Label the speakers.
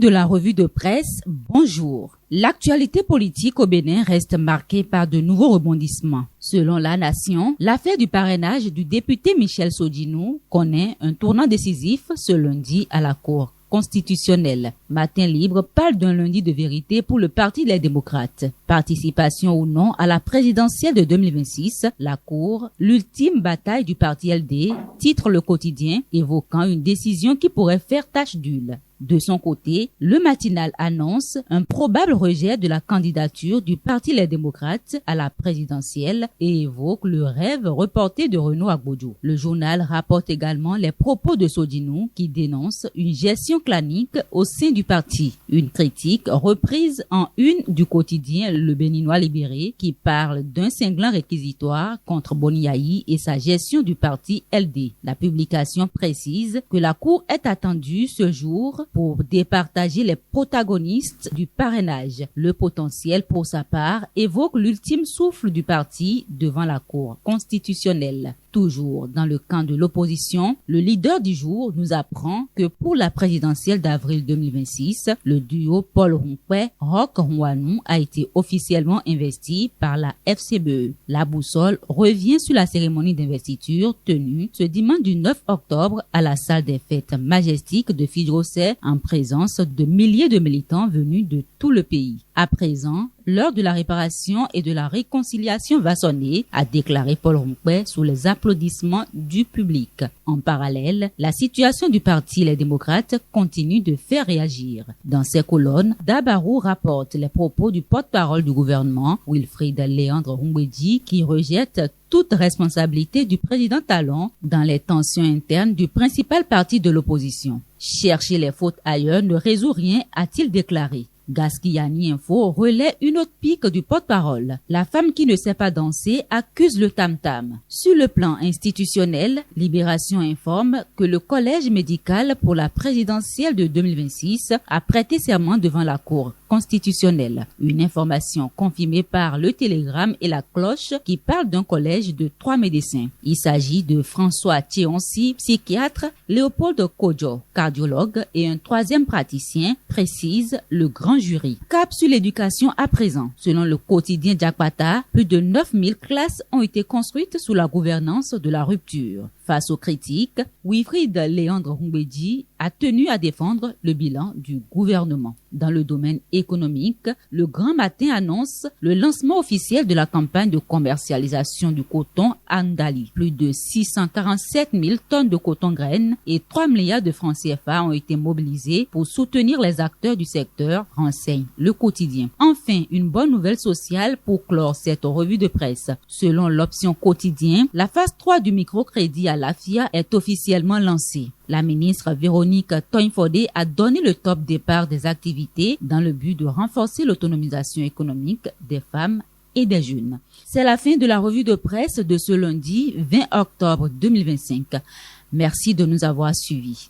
Speaker 1: de la revue de presse, bonjour. L'actualité politique au Bénin reste marquée par de nouveaux rebondissements. Selon La Nation, l'affaire du parrainage du député Michel Sodinou connaît un tournant décisif ce lundi à la Cour constitutionnelle. Matin Libre parle d'un lundi de vérité pour le Parti des démocrates. Participation ou non à la présidentielle de 2026, la Cour, l'ultime bataille du parti LD, titre Le Quotidien, évoquant une décision qui pourrait faire tache d'huile. De son côté, le matinal annonce un probable rejet de la candidature du Parti Les Démocrates à la présidentielle et évoque le rêve reporté de Renaud Agbodjo. Le journal rapporte également les propos de Sodinou qui dénonce une gestion clanique au sein du parti. Une critique reprise en une du quotidien Le Béninois Libéré qui parle d'un cinglant réquisitoire contre Boniaï et sa gestion du parti LD. La publication précise que la Cour est attendue ce jour pour départager les protagonistes du parrainage. Le potentiel, pour sa part, évoque l'ultime souffle du parti devant la Cour constitutionnelle. Toujours dans le camp de l'opposition, le leader du jour nous apprend que pour la présidentielle d'avril 2026, le duo Paul Roch Houanou a été officiellement investi par la FCBE. La boussole revient sur la cérémonie d'investiture tenue ce dimanche du 9 octobre à la salle des fêtes majestiques de Fidrosset en présence de milliers de militants venus de tout le pays. À présent, l'heure de la réparation et de la réconciliation va sonner, a déclaré Paul Rompouet sous les applaudissements du public. En parallèle, la situation du Parti Les Démocrates continue de faire réagir. Dans ses colonnes, Dabarou rapporte les propos du porte-parole du gouvernement, Wilfried Léandre Humbedji, qui rejette toute responsabilité du président Talon dans les tensions internes du principal parti de l'opposition. Chercher les fautes ailleurs ne résout rien, a-t-il déclaré. Gaskiani Info relaie une autre pique du porte-parole. La femme qui ne sait pas danser accuse le tam-tam. Sur le plan institutionnel, Libération informe que le collège médical pour la présidentielle de 2026 a prêté serment devant la Cour constitutionnelle. Une information confirmée par le Télégramme et la Cloche qui parle d'un collège de 3 médecins. Il s'agit de François Thionsi, psychiatre, Léopold Kodjo, cardiologue et un troisième praticien, précise le grand jury. Cap sur l'éducation à présent. Selon le quotidien Jakpata, plus de 9000 classes ont été construites sous la gouvernance de la rupture. Face aux critiques, Wilfried Léandre Humbedji a tenu à défendre le bilan du gouvernement. Dans le domaine économique, le Grand Matin annonce le lancement officiel de la campagne de commercialisation du coton Andali. Plus de 647 000 tonnes de coton graines et 3 milliards de francs CFA ont été mobilisés pour soutenir les acteurs du secteur, renseigne le quotidien. Enfin, une bonne nouvelle sociale pour clore cette revue de presse. Selon l'option quotidien, la phase 3 du microcrédit à l'AFIA est officiellement lancée. La ministre Véronique Toinfodé a donné le top départ des activités dans le but de renforcer l'autonomisation économique des femmes et des jeunes. C'est la fin de la revue de presse de ce lundi 20 octobre 2025. Merci de nous avoir suivis.